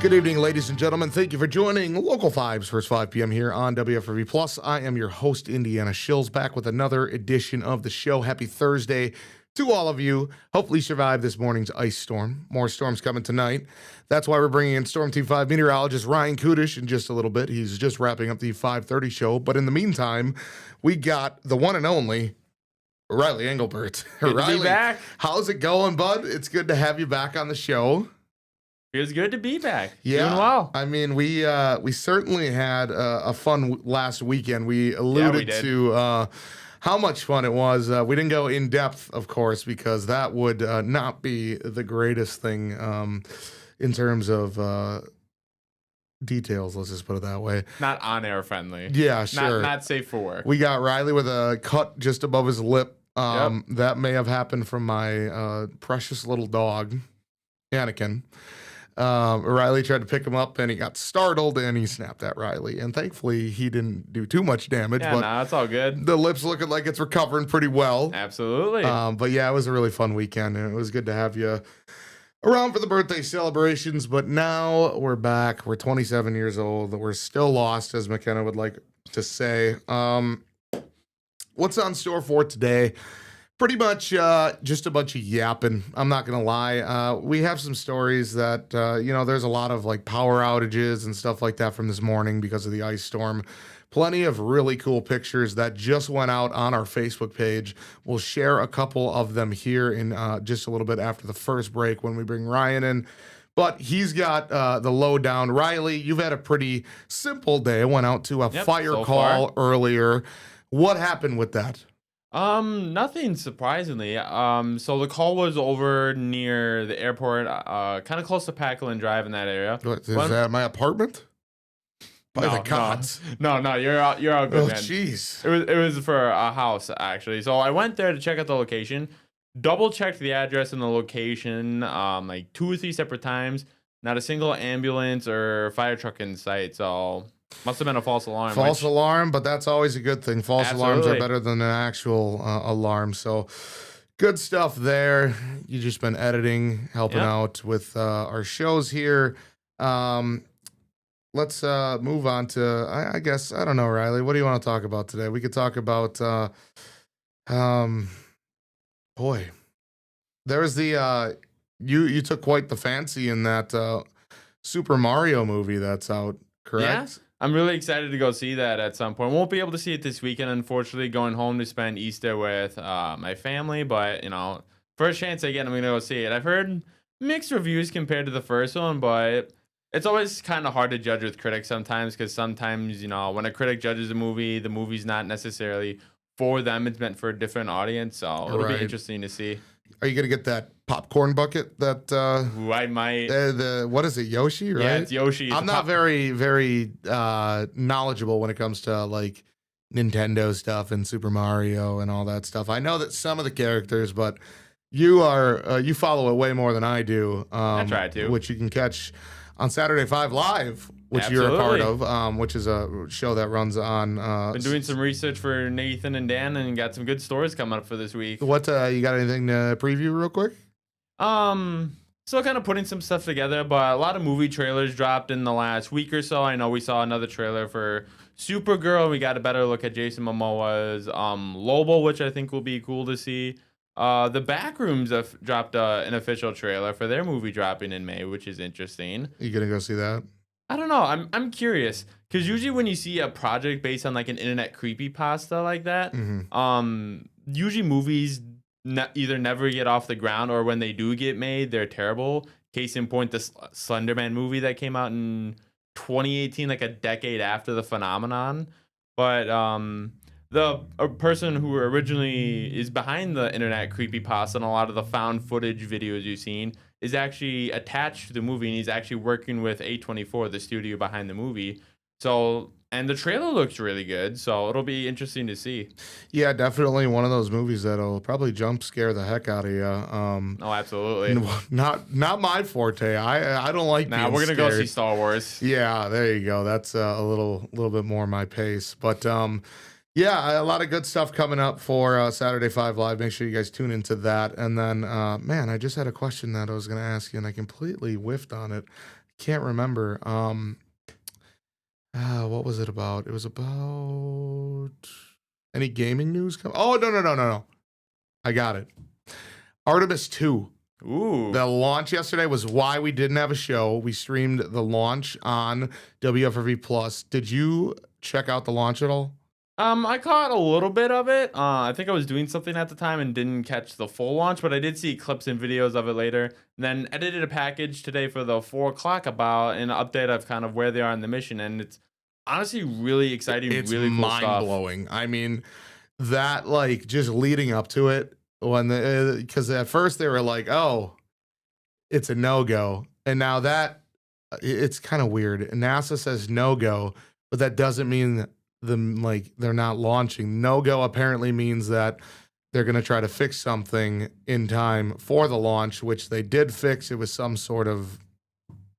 Good evening, ladies and gentlemen. Thank you for joining Local 5's first 5 p.m. here on WFRV Plus. I am your host, Indiana Shills, back with another edition of the show. Happy Thursday to all of you. Hopefully you survived this morning's ice storm. More storms coming tonight. That's why we're bringing in Storm Team 5 meteorologist Ryan Kudish in just a little bit. He's just wrapping up the 5:30 show. But in the meantime, we got the one and only Riley Engelbert. Good Riley, to be back. how's it going, bud? It's good to have you back on the show. Feels good to be back. Yeah, Doing well. I mean, we certainly had a fun last weekend. We alluded to how much fun it was. We didn't go in depth, of course, because that would not be the greatest thing in terms of details. Let's just put it that way. Not on-air friendly. Yeah, sure. Not safe for work. We got Riley with a cut just above his lip. That may have happened from my precious little dog, Anakin. Riley tried to pick him up and he got startled and he snapped at Riley. And thankfully he didn't do too much damage. Yeah, but it's all good. the lip's looking like it's recovering pretty well. Absolutely. But yeah, it was a really fun weekend and it was good to have you around for the birthday celebrations. But now we're back. We're 27 years old. We're still lost, as McKenna would like to say. What's on store for today? Pretty much just a bunch of yapping. I'm not going to lie. We have some stories that, there's a lot of like power outages and stuff like that from this morning because of the ice storm. Plenty of really cool pictures that just went out on our Facebook page. We'll share a couple of them here in just a little bit after the first break when we bring Ryan in. But he's got the lowdown. Riley, you've had a pretty simple day. I went out to a fire call earlier. What happened with that? Nothing surprisingly. So the call was over near the airport, kind of close to Packland Drive in that area. What, is that my apartment? By the cots. No, you're all good, man. Oh, jeez. It was for a house actually. So I went there to check out the location, double checked the address and the location, like 2 or 3 separate times. Not a single ambulance or fire truck in sight. So must have been a false alarm. False alarm, but that's always a good thing. False alarms are better than an actual alarm. So good stuff there. You've just been editing, helping out with our shows here. Let's move on to, I guess, I don't know, Riley. What do you want to talk about today? We could talk about, boy, there's the, you took quite the fancy in that Super Mario movie that's out, correct? Yeah. I'm really excited to go see that at some point. Won't be able to see it this weekend, unfortunately, going home to spend Easter with my family. But, first chance I get, I'm going to go see it. I've heard mixed reviews compared to the first one, but it's always kind of hard to judge with critics sometimes because sometimes, when a critic judges a movie, the movie's not necessarily for them. It's meant for a different audience. So it'll be interesting to see. Are you going to get that popcorn bucket that I might what is it, Yoshi, right? Yeah, it's Yoshi. I'm not very knowledgeable when it comes to like Nintendo stuff and Super Mario and all that stuff. I know that some of the characters, but you are you follow it way more than I do. I try to, which you can catch on Saturday 5 Live, which you're a part of, which is a show that runs on. Been doing some research for Nathan and Dan, and got some good stories coming up for this week. What you got anything to preview real quick? Still kind of putting some stuff together, but a lot of movie trailers dropped in the last week or so. I know we saw another trailer for Supergirl. We got a better look at Jason Momoa's Lobo, which I think will be cool to see. The Backrooms have dropped an official trailer for their movie dropping in May, which is interesting. Are you gonna go see that? I don't know. I'm curious because usually when you see a project based on like an internet creepypasta like that, usually movies either never get off the ground or when they do get made, they're terrible. Case in point, the Slenderman movie that came out in 2018, like a decade after the phenomenon. But the person who originally is behind the internet creepypasta and a lot of the found footage videos you've seen is actually attached to the movie, and he's actually working with A24, the studio behind the movie. So, and the trailer looks really good, so it'll be interesting to see. Yeah, definitely one of those movies that'll probably jump scare the heck out of you. Oh, absolutely. Not my forte. I don't like. Nah, we're gonna go see Star Wars. Yeah, there you go. That's a little bit more my pace, but yeah, a lot of good stuff coming up for Saturday 5 Live. Make sure you guys tune into that. And then, man, I just had a question that I was going to ask you, and I completely whiffed on it. can't remember. What was it about? It was about any gaming news. Oh, no, no, no, no, no. I got it. Artemis 2. Ooh. The launch yesterday was why we didn't have a show. We streamed the launch on WFRV Plus. Did you check out the launch at all? I caught a little bit of it. I think I was doing something at the time and didn't catch the full launch, but I did see clips and videos of it later. And then edited a package today for the 4 o'clock about an update of kind of where they are in the mission, and it's honestly really exciting, It's really cool mind stuff. blowing. I mean, that like just leading up to it when because at first they were like, oh, it's a no go, and now that it's kind of weird. NASA says no go, but that doesn't mean them like they're not launching. No go apparently means that they're going to try to fix something in time for the launch, which they did fix. It was some sort of,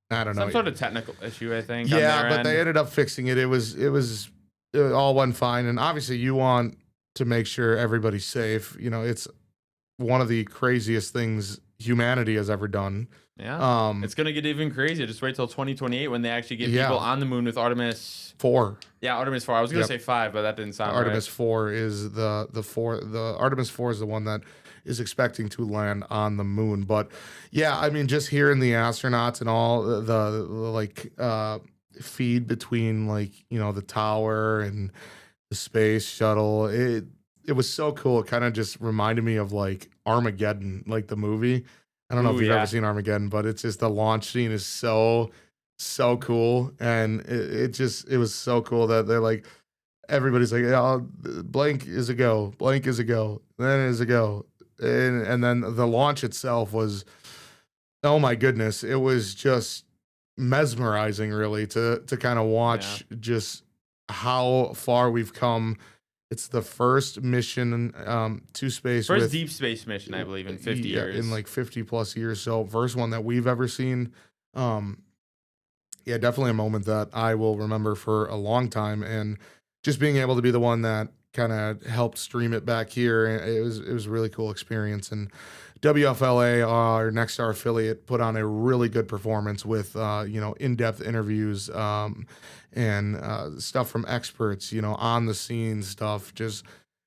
I don't know, Some sort of technical issue, I think. on yeah, their but end. they ended up fixing it. It all went fine, and obviously you want to make sure everybody's safe. You know, it's one of the craziest things humanity has ever done. Yeah. It's going to get even crazier. Just wait till 2028 when they actually get Yeah. people on the moon with Artemis. 4. Yeah, Artemis 4. I was going to Yep. say 5, but that didn't sound Artemis right. 4 is the Artemis 4 is the one that is expecting to land on the moon. But yeah, I mean, just hearing the astronauts and all the like feed between like, you know, the tower and the space shuttle, it was so cool. It kind of just reminded me of like Armageddon, like the movie. I don't know Ooh, if you've yeah. ever seen Armageddon, but it's just the launch scene is so cool, and it was so cool that they're like everybody's like, yeah, blank is a go, blank is a go, then is a go, and then the launch itself was, oh my goodness, it was just mesmerizing, really, to kind of watch just how far we've come. It's the first mission to space, First with deep space mission, I believe, in 50 yeah, years. in like 50 plus years. So first one that we've ever seen. Yeah, definitely a moment that I will remember for a long time, and just being able to be the one that kind of helped stream it back here, it was a really cool experience. And WFLA, our Nexstar affiliate, put on a really good performance with you know, in-depth interviews and stuff from experts, you know, on the scene stuff. Just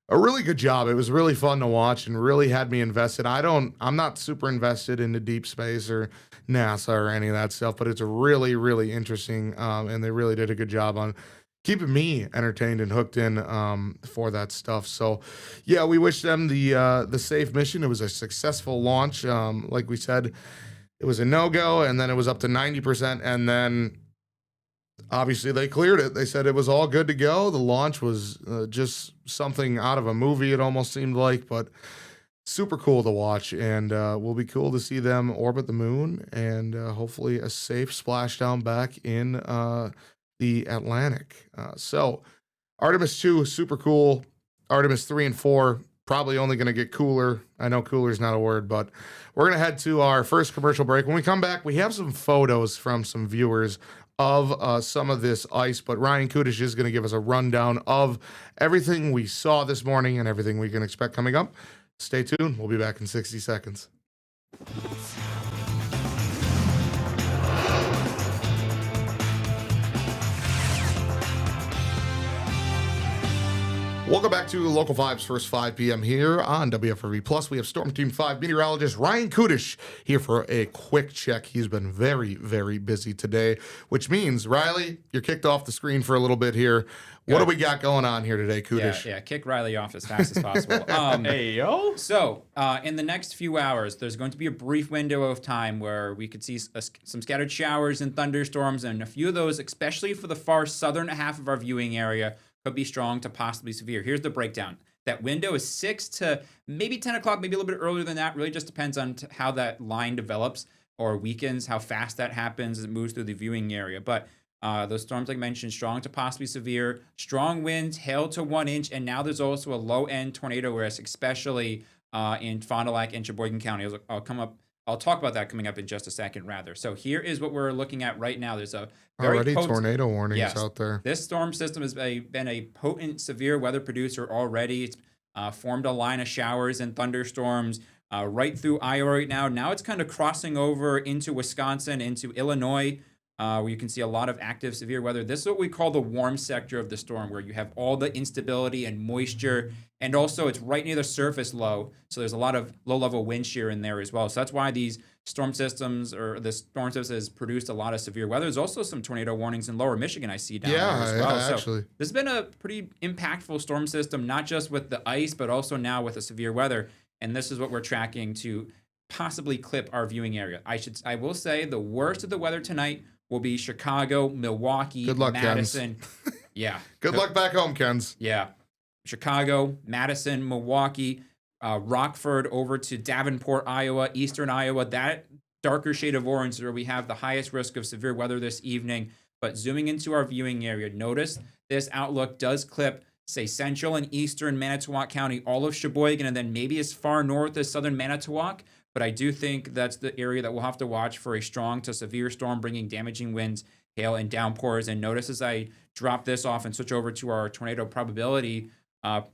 a really good job. It was really fun to watch and really had me invested. I'm not super invested into deep space or NASA or any of that stuff, but it's really, really interesting. And they really did a good job on keeping me entertained and hooked in for that stuff. So yeah, we wish them the safe mission. It was a successful launch. Like we said, it was a no-go, and then it was up to 90%, and then obviously they cleared it. They said it was all good to go. The launch was just something out of a movie, it almost seemed like, but super cool to watch. And will be cool to see them orbit the moon, and hopefully a safe splashdown back in the Atlantic. So Artemis 2, super cool. Artemis 3 and 4, probably only going to get cooler. I know cooler is not a word, but we're going to head to our first commercial break. When we come back, we have some photos from some viewers of some of this ice, but Ryan Kudish is going to give us a rundown of everything we saw this morning and everything we can expect coming up. Stay tuned. We'll be back in 60 seconds. Welcome back to Local Vibes, first 5 p.m. here on WFRV Plus. We have Storm Team 5 meteorologist Ryan Kudish here for a quick check. He's been very, very busy today, which means, Riley, you're kicked off the screen for a little bit here. What do we got going on here today, Kudish? Yeah, kick Riley off as fast as possible. Hey, yo. So, in the next few hours, there's going to be a brief window of time where we could see some scattered showers and thunderstorms, and a few of those, especially for the far southern half of our viewing area, could be strong to possibly severe. Here's the breakdown. That window is 6 to maybe 10 o'clock, maybe a little bit earlier than that. Really just depends on how that line develops or weakens, how fast that happens as it moves through the viewing area. But those storms, like I mentioned, strong to possibly severe, strong winds, hail to 1 inch, and now there's also a low-end tornado risk, especially in Fond du Lac and Sheboygan County. I'll talk about that coming up in just a second, rather. So here is what we're looking at right now. There's a very Already potent tornado warnings Yes. out there. This storm system has been a potent, severe weather producer already. It's formed a line of showers and thunderstorms right through Iowa right now. Now it's kind of crossing over into Wisconsin, into Illinois. where you can see a lot of active severe weather. This is what we call the warm sector of the storm, where you have all the instability and moisture, and also it's right near the surface low. So there's a lot of low-level wind shear in there as well. So that's why these storm systems, or the storm system, has produced a lot of severe weather. There's also some tornado warnings in lower Michigan I see down there as well. Yeah, so actually. this has been a pretty impactful storm system, not just with the ice, but also now with the severe weather. And this is what we're tracking to possibly clip our viewing area. I will say the worst of the weather tonight will be Chicago, Milwaukee, Good luck, Madison. Yeah. Good luck back home, Kens. Yeah. Chicago, Madison, Milwaukee, Rockford over to Davenport, Iowa, Eastern Iowa. That darker shade of orange is where we have the highest risk of severe weather this evening. But zooming into our viewing area, notice this outlook does clip, say, central and eastern Manitowoc County, all of Sheboygan, and then maybe as far north as southern Manitowoc. But I do think that's the area that we'll have to watch for a strong to severe storm, bringing damaging winds, hail, and downpours. And notice as I drop this off and switch over to our tornado probability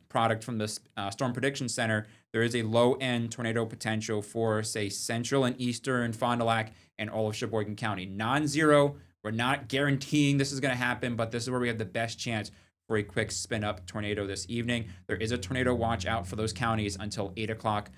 product from the Storm Prediction Center, there is a low-end tornado potential for, say, central and eastern Fond du Lac and all of Sheboygan County. Non-zero. We're not guaranteeing this is going to happen, but this is where we have the best chance for a quick spin-up tornado this evening. There is a tornado watch out for those counties until 8 o'clock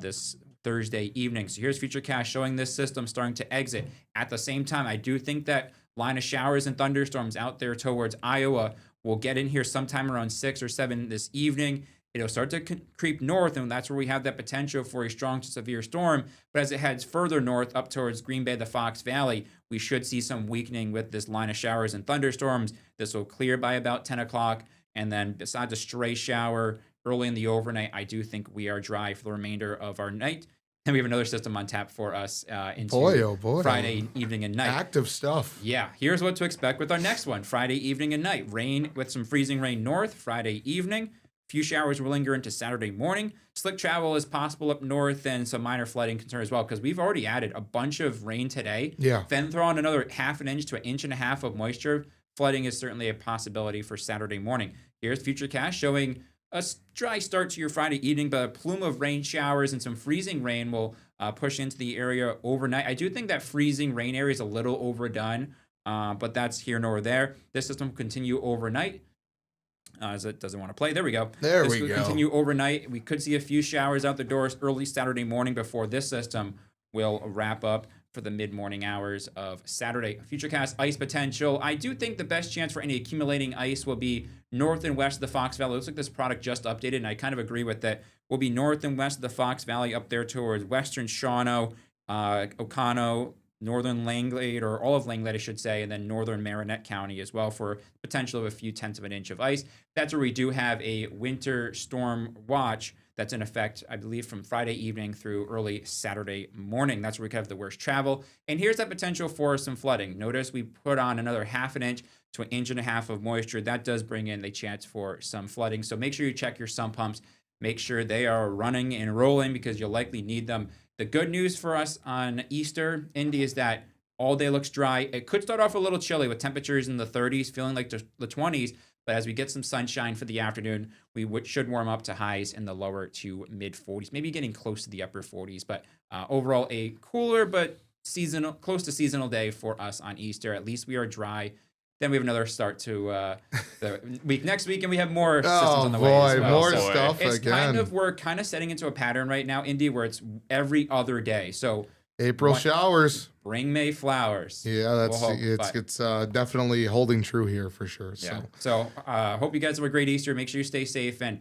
this Thursday evening. So here's Futurecast showing this system starting to exit. At the same time, I do think that line of showers and thunderstorms out there towards Iowa will get in here sometime around 6 or 7 this evening. It'll start to creep north, and that's where we have that potential for a strong to severe storm. But as it heads further north up towards Green Bay, the Fox Valley, we should see some weakening with this line of showers and thunderstorms. This will clear by about 10 o'clock. And then besides a stray shower early in the overnight, I do think we are dry for the remainder of our night. And we have another system on tap for us into Friday evening and night. Active stuff. Yeah, here's what to expect with our next one. Friday evening and night. Rain with some freezing rain north Friday evening. Few showers will linger into Saturday morning. Slick travel is possible up north, and some minor flooding concern as well, because we've already added a bunch of rain today. Yeah. Then throw on another half an inch to an inch and a half of moisture. Flooding is certainly a possibility for Saturday morning. Here's Futurecast showing a dry start to your Friday evening, but a plume of rain showers and some freezing rain will push into the area overnight. I do think that freezing rain area is a little overdone, but that's here nor there. This system will continue overnight. As it doesn't want to play. There we go. There this we will go. Continue overnight. We could see a few showers out the doors early Saturday morning before this system will wrap up for the mid-morning hours of Saturday. Futurecast ice potential. I do think the best chance for any accumulating ice will be north and west of the Fox Valley. It looks like this product just updated, and I kind of agree with that. Will be north and west of the Fox Valley up there towards western Shawano, Oconto, northern Langlade, or all of Langlade, I should say, and then northern Marinette County as well for potential of a few tenths of an inch of ice. That's where we do have a winter storm watch that's in effect, I believe, from Friday evening through early Saturday morning. That's where we could have the worst travel. And here's that potential for some flooding. Notice we put on another half an inch to an inch and a half of moisture. That does bring in the chance for some flooding. So make sure you check your sump pumps. Make sure they are running and rolling, because you'll likely need them. The good news for us on Easter, Indy, is that all day looks dry. It could start off a little chilly with temperatures in the 30s, feeling like the 20s. But as we get some sunshine for the afternoon, we should warm up to highs in the lower to mid 40s, maybe getting close to the upper 40s. But overall, a cooler but seasonal, close to seasonal day for us on Easter. At least we are dry. Then we have another start to the week next week, and we have more systems on the way as well. More So stuff it's again. we're kind of setting into a pattern right now, Indy, where it's every other day. So April showers. bring May flowers. Yeah, that's We'll hope, it's definitely holding true here for sure. Yeah. So So hope you guys have a great Easter. Make sure you stay safe, and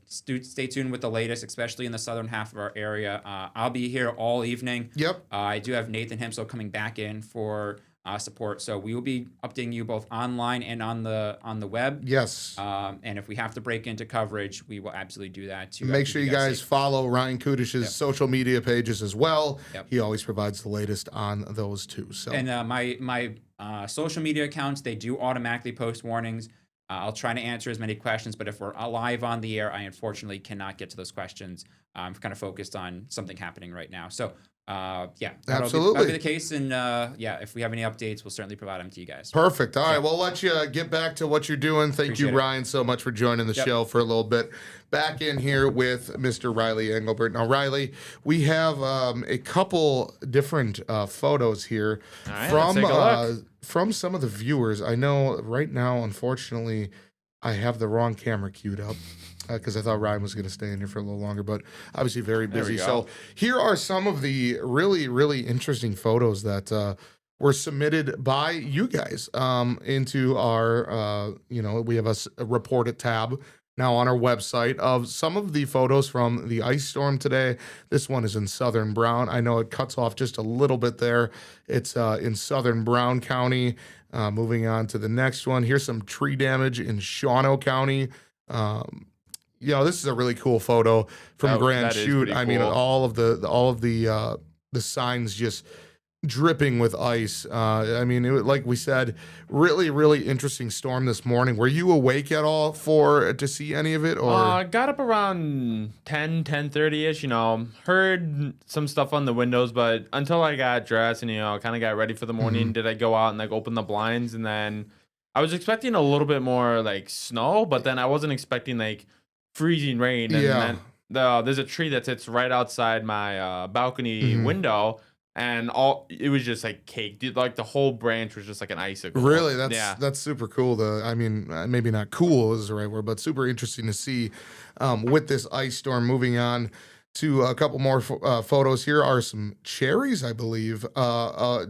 stay tuned with the latest, especially in the southern half of our area. I'll be here all evening. yep. I do have Nathan Himsel coming back in for support, so we will be updating you both online and on the web. Yes. And if we have to break into coverage, we will absolutely do that too. Make sure you guys follow Ryan Kudish's social media pages as well. Yep. He always provides the latest on those too. So And my social media accounts, they do automatically post warnings. I'll try to answer as many questions, but if we're live on the air, I unfortunately cannot get to those questions. I'm kind of focused on something happening right now. So That'll Absolutely. be the case. And if we have any updates, we'll certainly provide them to you guys. Perfect. All right. Well, I'll let you get back to what you're doing. Thank Appreciate you, it. Ryan, so much for joining the show for a little bit. Back in here with Mr. Riley Engelbert. Now, Riley, we have a couple different photos here All right, let's take a look. from some of the viewers. I know right now, unfortunately, I have the wrong camera queued up. Because I thought Ryan was going to stay in here for a little longer, but obviously very There we busy. go. So here are some of the really, really interesting photos that were submitted by you guys into our, we have a report it tab now on our website of some of the photos from the ice storm today. This one is in Southern Brown. I know it cuts off just a little bit there. It's in Southern Brown County. Moving on to the next one. Here's some tree damage in Shawano County. This is a really cool photo from Grand that is Chute. pretty I mean, cool. all of the signs just dripping with ice. Like we said, really, really interesting storm this morning. Were you awake at all to see any of it? Or Got up around 10:30ish, heard some stuff on the windows, but until I got dressed and, kind of got ready for the morning, did I go out and open the blinds? And then I was expecting a little bit more snow, but then I wasn't expecting freezing rain. And Yeah. then there's a tree that sits right outside my balcony window. And it was just caked. The whole branch was just like an icicle. Really, that's super cool. Maybe not cool is the right word, but super interesting to see with this ice storm. Moving on to a couple more photos. Here are some cherries, I believe,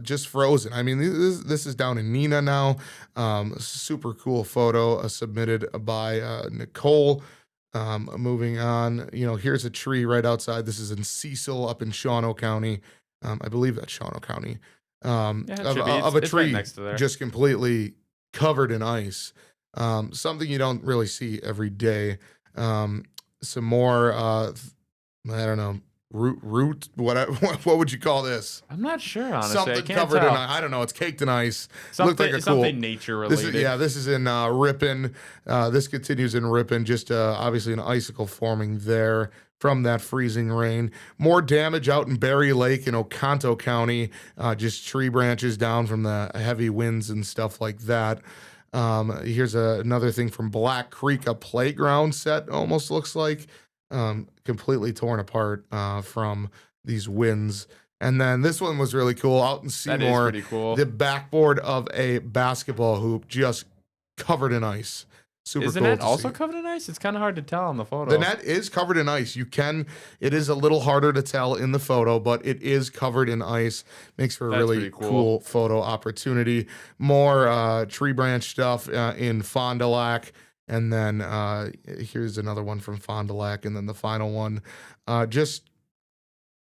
just frozen. I mean, this is down in Neenah now. Super cool photo submitted by Nicole. Moving on, here's a tree right outside. This is in Cecil up in Shawano County. I believe that's Shawano County. It should be. Of a It's right tree next to there. just completely covered in ice. Something you don't really see every day. Some more, I don't know, root. What would you call this? I'm not sure, honestly. I Something can't covered tell. in ice. I don't know. It's caked in ice. Something, Looked like something nature related. This is in Ripon. This continues in Ripon. Just obviously an icicle forming there from that freezing rain. More damage out in Berry Lake in Oconto County. Just tree branches down from the heavy winds and stuff like that. Here's another thing from Black Creek, a playground set almost looks like. Completely torn apart from these winds. And then this one was really cool. Out in That is Seymour, pretty cool. the backboard of a basketball hoop just covered in ice. Super Isn't cool it to also see. covered in ice? It's kind of hard to tell on the photo. The net is covered in ice. It is a little harder to tell in the photo, but it is covered in ice. Makes for a That's really pretty cool. cool. Photo opportunity. More tree branch stuff in Fond du Lac. And then here's another one from Fond du Lac. And then the final one, just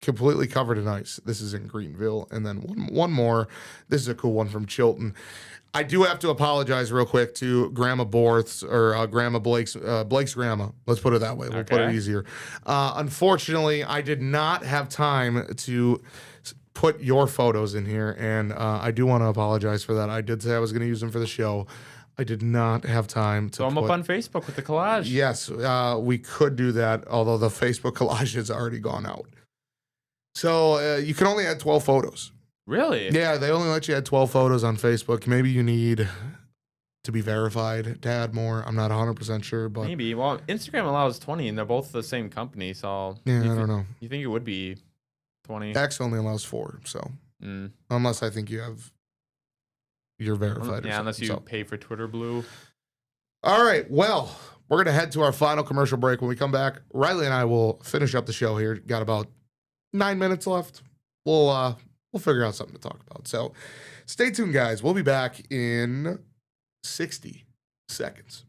completely covered in ice. This is in Greenville. And then one more. This is a cool one from Chilton. I do have to apologize real quick to Grandma Borth's or Grandma Blake's grandma. Let's put it that way. We'll put it Okay. easier. Unfortunately, I did not have time to put your photos in here, and I do want to apologize for that. I did say I was going to use them for the show. I did not have time to So I'm up on Facebook with the collage. Yes, we could do that, although the Facebook collage has already gone out. So you can only add 12 photos. Really? Yeah, they only let you add 12 photos on Facebook. Maybe you need to be verified to add more. I'm not 100% sure, but Maybe. Well, Instagram allows 20, and they're both the same company. So yeah, I you don't know. You think it would be 20? X only allows 4, so Mm. unless I think you're verified. or Yeah, unless something, you so. pay for Twitter Blue. All right, well, we're gonna head to our final commercial break. When we come back, Riley and I will finish up the show here. Got about 9 minutes left. We'll figure out something to talk about. So stay tuned, guys. We'll be back in 60 seconds.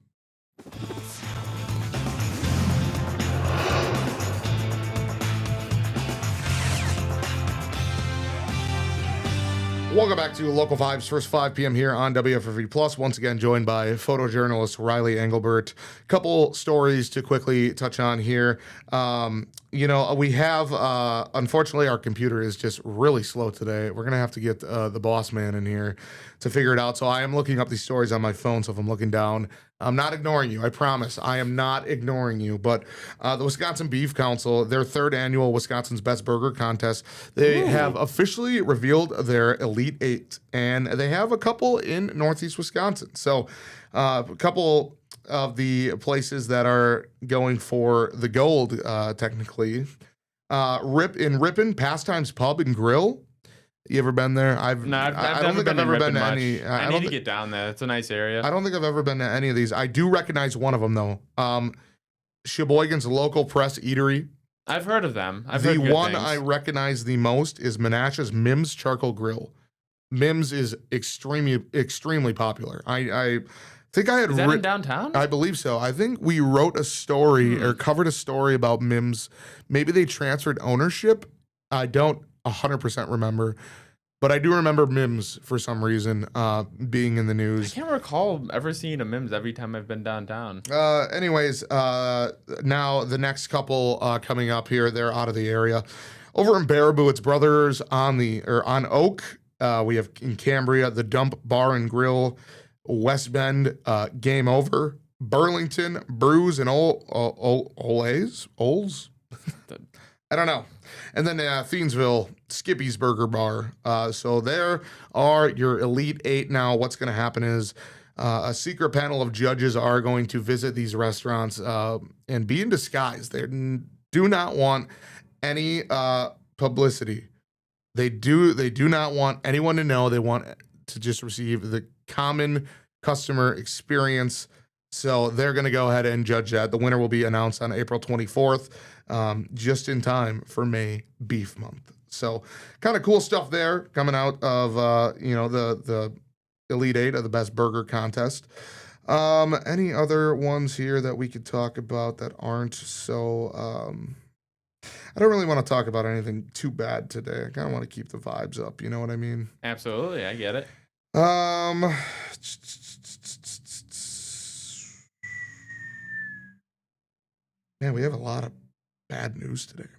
Welcome back to Local 5's first 5 p.m. here on WFFV Plus. Once again, joined by photojournalist Riley Engelbert. Couple stories to quickly touch on here. We have, unfortunately, our computer is just really slow today. We're going to have to get the boss man in here to figure it out. So I am looking up these stories on my phone. So if I'm looking down, I'm not ignoring you. I promise. I am not ignoring you. But the Wisconsin Beef Council, their third annual Wisconsin's Best Burger Contest, they have officially revealed their Elite Eight, and they have a couple in Northeast Wisconsin. So a couple of the places that are going for the gold, technically. Ripon, Pastimes Pub and Grill. You ever been there? I've I don't think I've ever been to any. I need to get down there. It's a nice area. I don't think I've ever been to any of these. I do recognize one of them though. Sheboygan's Local Press Eatery. I've heard of them. The one I recognize the most is Menasha's Mims Charcoal Grill. Mims is extremely popular. I think I had Is that in downtown? I believe so. I think we wrote a story or covered a story about Mims. Maybe they transferred ownership. I don't 100% remember, but I do remember Mims for some reason being in the news. I can't recall ever seeing a Mims every time I've been downtown. Anyways, now the next couple coming up here, they're out of the area. Over in Baraboo, it's Brothers on Oak. We have in Cambria, the Dump Bar and Grill, West Bend, Game Over, Burlington, Brews and Oles. I don't know. And then Thiensville, Skippy's Burger Bar. So there are your Elite Eight. Now, what's going to happen is a secret panel of judges are going to visit these restaurants and be in disguise. They do not want any publicity. They do not want anyone to know. They want to just receive the common customer experience. So they're going to go ahead and judge that. The winner will be announced on April 24th. Just in time for May Beef Month. So kind of cool stuff there coming out of, the Elite Eight of the Best Burger Contest. Any other ones here that we could talk about that aren't so, I don't really want to talk about anything too bad today. I kind of want to keep the vibes up. You know what I mean? Absolutely. I get it. Man, we have a lot of bad news today.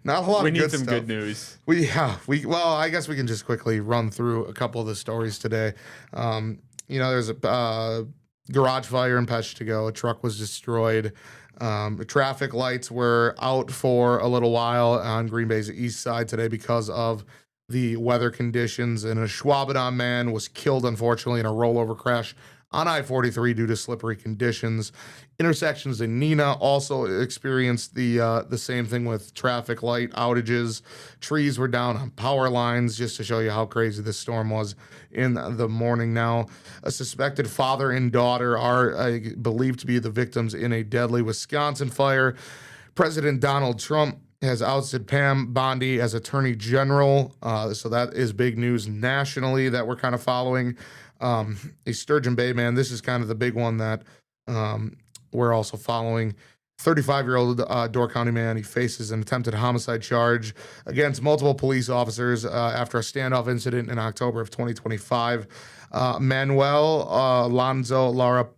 Not a lot we of need good some stuff. good news. Well, I guess we can just quickly run through a couple of the stories today. There's a garage fire in Peshtigo. A truck was destroyed. Traffic lights were out for a little while on Green Bay's east side today because of the weather conditions. And a Schwabadon man was killed, unfortunately, in a rollover crash on I-43 due to slippery conditions. Intersections in Neenah also experienced the same thing with traffic light outages. Trees were down on power lines, just to show you how crazy this storm was in the morning. Now, a suspected father and daughter are believed to be the victims in a deadly Wisconsin fire. President Donald Trump has ousted Pam Bondi as Attorney General. So that is big news nationally that we're kind of following. A Sturgeon Bay man, this is kind of the big one that we're also following. 35-year-old Door County man, he faces an attempted homicide charge against multiple police officers after a standoff incident in October of 2025. Manuel Alonzo Lara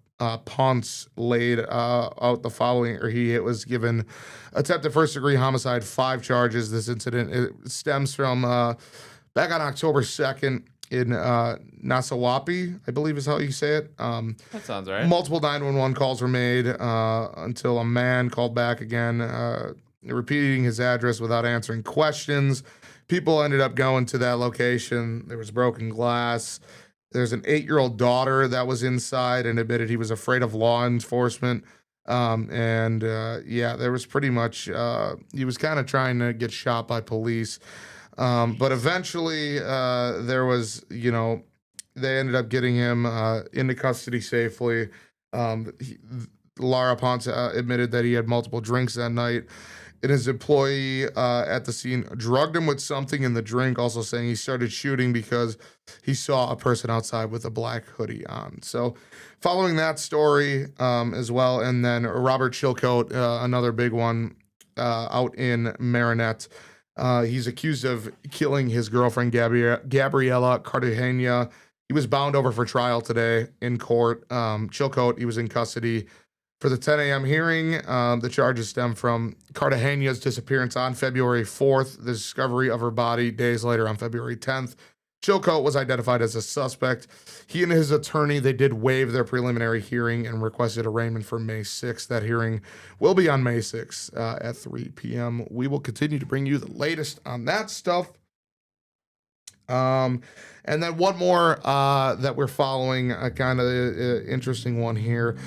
Ponce laid out the following, or he was given attempted first-degree homicide, 5 charges. This incident, it stems from back on October 2nd, in Nasawapi, I believe is how you say it. That sounds right. Multiple 911 calls were made until a man called back again, repeating his address without answering questions. People ended up going to that location. There was broken glass. There's an 8-year-old daughter that was inside and admitted he was afraid of law enforcement. There was pretty much, he was kind of trying to get shot by police. But eventually, there was, they ended up getting him into custody safely. Lara Ponce admitted that he had multiple drinks that night. And his employee at the scene drugged him with something in the drink, also saying he started shooting because he saw a person outside with a black hoodie on. So following that story as well, and then Robert Chilcote, another big one out in Marinette. He's accused of killing his girlfriend, Gabriela Cartagena. He was bound over for trial today in court. Chilcote, he was in custody for the 10 a.m. hearing. The charges stem from Cartagena's disappearance on February 4th, the discovery of her body days later on February 10th. Chilcote was identified as a suspect. He and his attorney, they did waive their preliminary hearing and requested arraignment for May 6th. That hearing will be on May 6th at 3 p.m. We will continue to bring you the latest on that stuff. And then one more that we're following, a kind of interesting one here.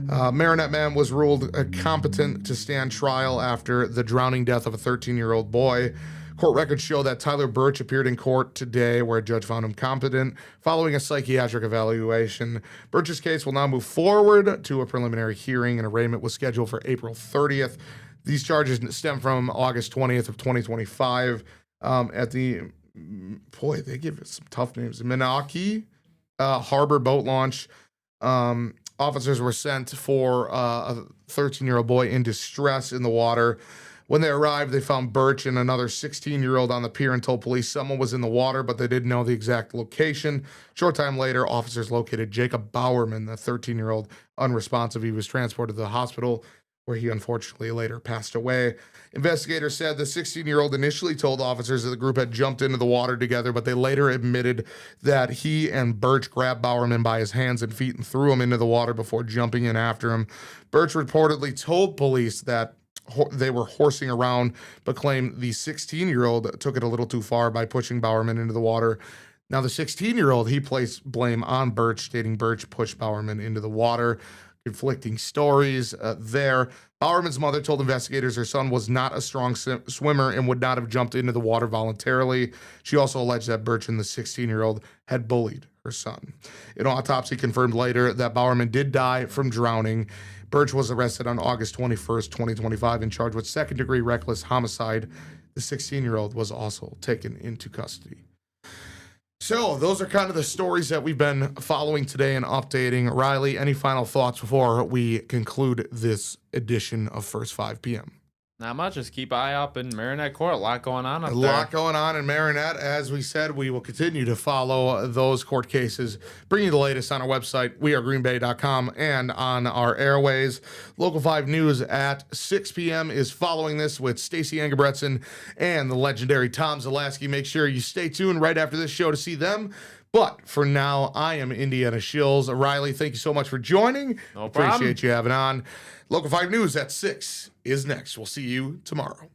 Marinette Man was ruled competent to stand trial after the drowning death of a 13-year-old boy. Court records show that Tyler Birch appeared in court today where a judge found him competent following a psychiatric evaluation. Birch's case will now move forward to a preliminary hearing, and arraignment was scheduled for April 30th. These charges stem from August 20th of 2025 at the, boy, they give it some tough names, Minaki Harbor boat launch. Officers were sent for a 13-year-old boy in distress in the water. When they arrived, they found Birch and another 16-year-old on the pier and told police someone was in the water, but they didn't know the exact location. Short time later, officers located Jacob Bowerman, the 13-year-old, unresponsive. He was transported to the hospital, where he unfortunately later passed away. Investigators said the 16-year-old initially told officers that the group had jumped into the water together, but they later admitted that he and Birch grabbed Bowerman by his hands and feet and threw him into the water before jumping in after him. Birch reportedly told police that they were horsing around, but claimed the 16-year-old took it a little too far by pushing Bowerman into the water. Now, the 16-year-old, he placed blame on Birch, stating Birch pushed Bowerman into the water. Conflicting stories there. Bowerman's mother told investigators her son was not a strong swimmer and would not have jumped into the water voluntarily. She also alleged that Birch and the 16-year-old had bullied her son. An autopsy confirmed later that Bowerman did die from drowning. Birch was arrested on August 21st, 2025, and charged with second-degree reckless homicide. The 16-year-old was also taken into custody. So those are kind of the stories that we've been following today and updating. Riley, any final thoughts before we conclude this edition of First 5 p.m.? Not much. Just keep eye up in Marinette Court. A lot going on up there. A lot going on in Marinette. As we said, we will continue to follow those court cases, bring you the latest on our website, wearegreenbay.com, and on our airways. Local 5 News at 6 p.m. is following this with Stacey Engebretson and the legendary Tom Zaleski. Make sure you stay tuned right after this show to see them. But for now, I am Indiana Shills. Riley, thank you so much for joining. No problem. Appreciate you having on. Local 5 News at 6 is next. We'll see you tomorrow.